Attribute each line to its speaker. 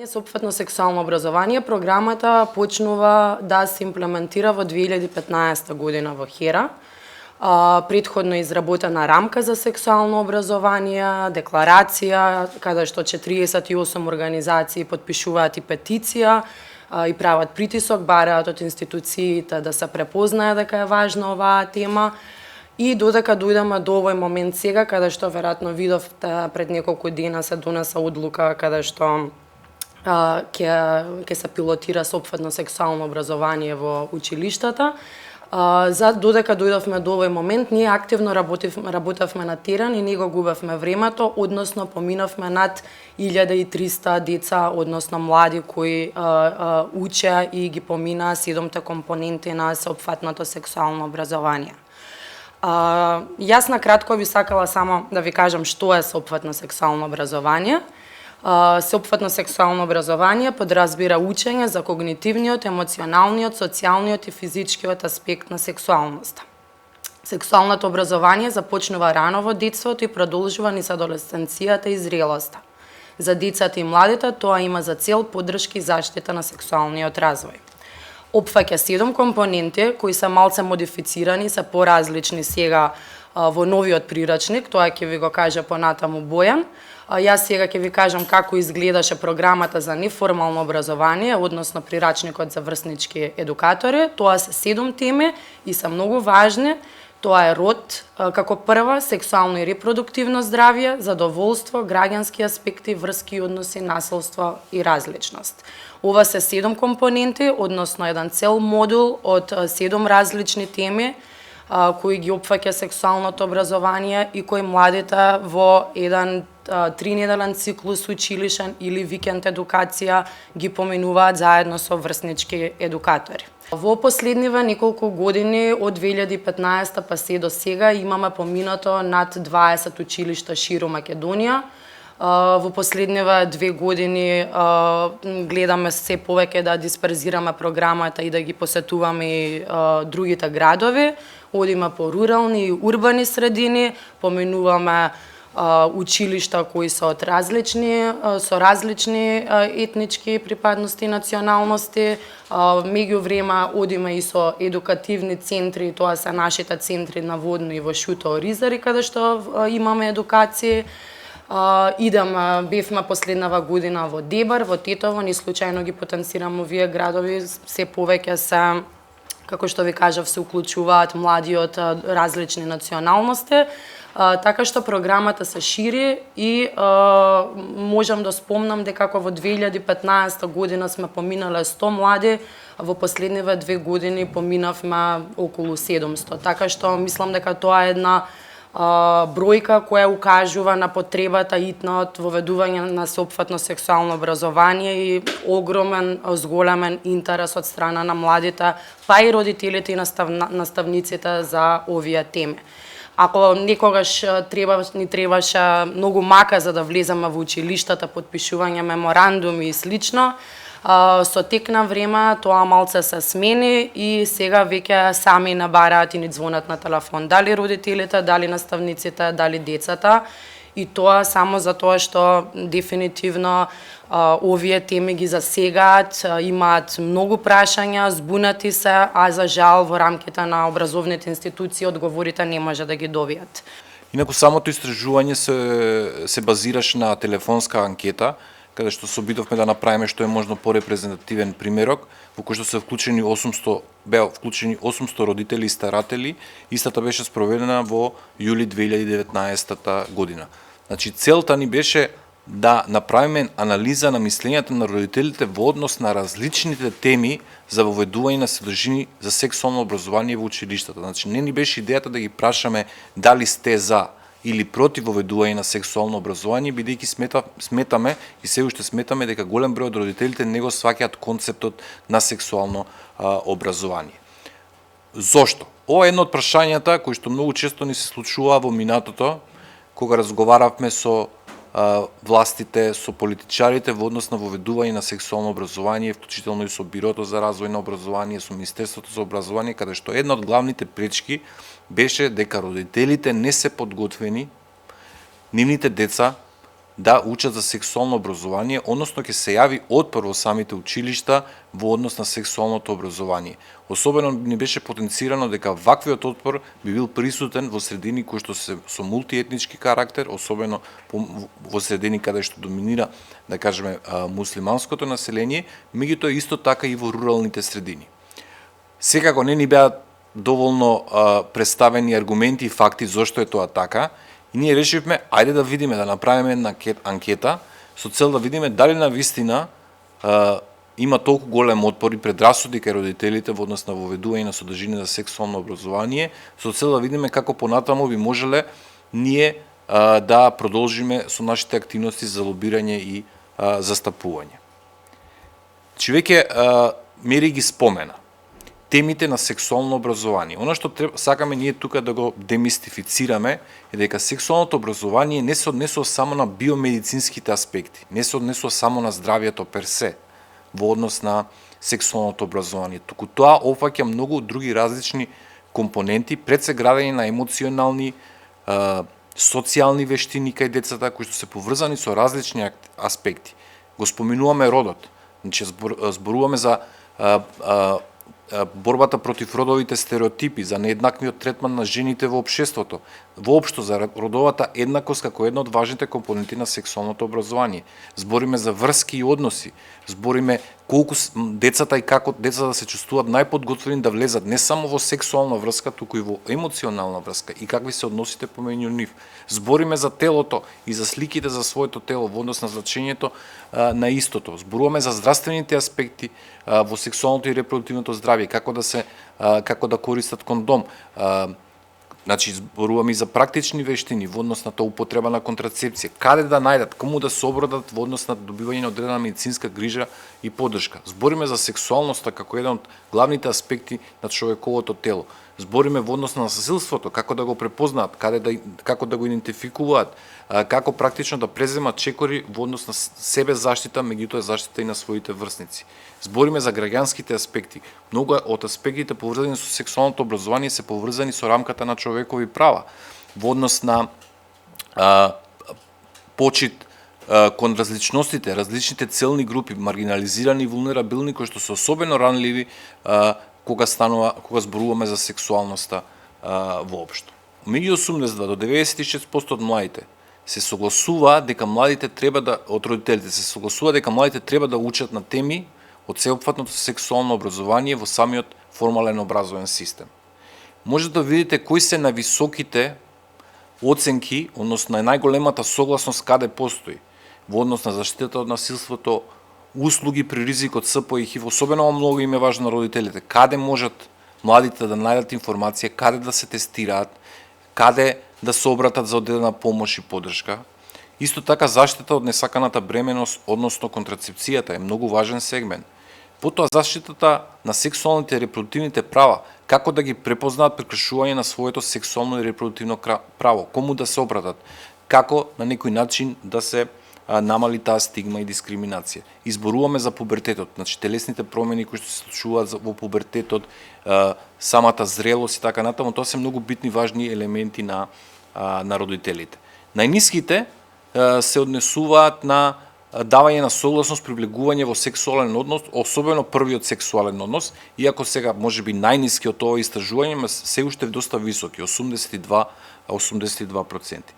Speaker 1: Сопфатно сексуално образование, програмата почнува да се имплементира во 2015 година во ХЕРА. Претходно изработена рамка за сексуално образование, декларација, каде што 48 организации подпишуваат и петиција и прават притисок, бараат од институциите да се препознае дека е важна оваа тема. И додека дојдеме до овој момент сега, каде што веројатно видовте пред неколку дена се донеса одлука каде што ќе се пилотира сопфатно сексуално образование во училиштата. За додека дојдовме до овој момент, ние активно работевме на терен и не го губевме времето, односно поминовме над 1300 деца, односно млади кои учеа и ги поминаа 7 компоненти на сеопфатното сексуално образование. Јас на кратко би сакала само да ви кажам што е сеопфатно сексуално образование. Сеопфатно сексуално образование подразбира учење за когнитивниот, емоционалниот, социјалниот и физичкиот аспект на сексуалноста. Сексуалното образование започнува рано во детството и продолжува низ адолесценцијата и зрелоста. За децата и младите тоа има за цел поддршка и заштита на сексуалниот развој. Опфаќа 7 компоненти кои се малце модифицирани, се поразлични сега во новиот прирачник, тоа ќе ви го каже понатаму Бојан. Јас сега ќе ви кажам како изгледаше програмата за неформално образование, односно прирачникот за врснички едукатори. Тоа се 7 теми и се многу важни. Тоа е род како прва, сексуално и репродуктивно здравје, задоволство, граѓански аспекти, врски и односи, насилство и различност. Ова се 7 компоненти, односно еден цел модул од 7 различни теми кои ги опфаќа сексуалното образование и кои младите во еден 3-неделен циклус училишен или викенд едукација ги поминуваат заедно со врснички едукатори. Во последниве неколку години, од 2015 па се до сега, имаме поминато над 20 училишта широм Македонија. Во последниве 2 години гледаме се повеќе да дисперзираме програмата и да ги посетуваме и другите градови. Одиме по рурални и урбани средини, поминуваме училишта кои се од различни етнички припадности и националности. Меѓувреме одиме и со едукативни центри, тоа се нашите центри на Водно и во Шуто Оризари, каде што имаме едукации. Бевме последнава година во Дебар, во Тетово, ни случајно ги потенцираме овие градови, се повеќе се, како што ви кажав, се уклучуваат млади од различни националности. Така што програмата се шири и можам да спомнам дека во 2015 година сме поминале 100 млади, во последниве 2 години поминавме околу 700. Така што мислам дека тоа е една бројка која укажува на потребата итна од воведување на сеопфатно сексуално образование и огромен, зголемен интерес од страна на младите, па и родителите и наставниците за овие теми. Ако некогаш ни требаше многу мака за да влеземе во училиштата, подпишување меморандуми и слично, со тек на време тоа малце се смени и сега веќе сами набараат и ни звонат на телефон. Дали родителите, дали наставниците, дали децата. И тоа само за тоа што дефинитивно овие теми ги засегаат, имаат многу прашања, збунати се, а за жал во рамките на образовните институции одговорите не може да ги добијат.
Speaker 2: Инаку самото истражување се базираше на телефонска анкета, каде што се обидовме да направиме што е можно порепрезентативен примерок, во кој што се беа вклучени 800 родители и старатели. Истата беше спроведена во јули 2019 година. Значи, целта ни беше да направиме анализа на мислењата на родителите во однос на различните теми за воведување на содржини за сексуално образование во училиштата. Значи, не ни беше идејата да ги прашаме дали сте за или против воведување на сексуално образование, бидејќи сметаме и се уште сметаме дека голем број од родителите не го сваќаат концептот на сексуално образование. Зошто? Ова е едно од прашањата кои што многу често ни се случува во минатото, кога разговаравме со властите, со политичарите во однос на воведување на сексуално образование, вклучително и со Бирото за развој на образование, со Министерството за образование, каде што една од главните пречки беше дека родителите не се подготвени нивните деца да учат за сексуално образование, односно ќе се јави отпор во самите училишта во однос на сексуалното образование. Особено ни беше потенцирано дека ваквиот отпор би бил присутен во средини кои што се со мултиетнички карактер, особено во средини каде што доминира, да кажеме, муслиманското население, меѓутоа исто така и во руралните средини. Секако не ни беа доволно представени аргументи и факти зошто е тоа така, и ние решивме, ајде да видиме, да направиме една анкета, со цел да видиме дали навистина има толку голем отпор и предрасуди кај родителите во однос на воведување на содржина за сексуално образование, со цел да видиме како понатаму би можеле ние да продолжиме со нашите активности за лобирање и застапување. Веќе Мери ги спомена темите на сексуално образование. Оно што сакаме ние тука да го демистифицираме е дека сексуалното образование не се однесува само на биомедицинските аспекти, не се однесува само на здравието персе во однос на сексуалното образование, туку тоа опфаќа многу други различни компоненти, пред се градење на емоционални, социјални вештини кај децата кои што се поврзани со различни аспекти. Го споминуваме родот, значи зборуваме за борбата против родовите стереотипи, за нееднаквиот третман на жените во општеството, воопшто за родовата еднакост како една од важните компоненти на сексуалното образование. Збориме за врски и односи, збориме колку децата и како децата да се чувствуваат најподготвени да влезат не само во сексуална врска, туку и во емоционална врска и какви се односите помеѓу нив. Збориме за телото и за сликите за своето тело во однос на значењето на истото. Зборуваме за здравствените аспекти во сексуалното и репродуктивното здравје, како да користат кондом. Значи, зборуваме и за практични вештини во однос на тоа употреба на контрацепција, каде да најдат, кому да се обрадат во однос на добивање на одредена медицинска грижа и поддршка. Збориме за сексуалноста како еден од главните аспекти на човековото тело. Збориме во однос на насилството, како да го препознаат, како да го идентификуваат, како практично да преземат чекори во однос на себе заштита, меѓутоа заштита и на своите врсници. Збориме за граѓанските аспекти. Многу од аспектите поврзани со сексуалното образование се поврзани со рамката на човекови права, во однос на почит кон различностите, различните целни групи, маргинализирани и вулнерабилни, кои што се особено ранливи кога зборуваме за сексуалноста воопшто. Меѓу 82 до 96% од младите се согласува дека младите треба да од родителите се согласува дека младите треба да учат на теми од сеопфатното сексуално образование во самиот формален образовен систем. Може да видите кои се највисоките оценки, односно најголемата согласност каде постои во однос на заштитата од насилството, услуги при ризик од СП и ХИВ, особено многу им е важно на родителите, каде можат младите да најдат информација, каде да се тестираат, каде да се обратат за одредена помош и поддршка. Исто така заштита од несаканата бременост, односно контрацепцијата е многу важен сегмент. Потоа заштитата на сексуалните и репродуктивните права, како да ги препознаат прекршување на своето сексуално и репродуктивно право, кому да се обратат, како на некој начин да се намали таа стигма и дискриминација. Изборуваме за пубертетот, значи телесните промени кои што се случуваат во пубертетот, самата зрелост и така натаму, тоа се многу битни важни елементи на родителите. Најниските се однесуваат на давање на согласност при влегување во сексуален однос, особено првиот сексуален однос, иако сега можеби најниски од ова истражување, се уште доста високи, 82%.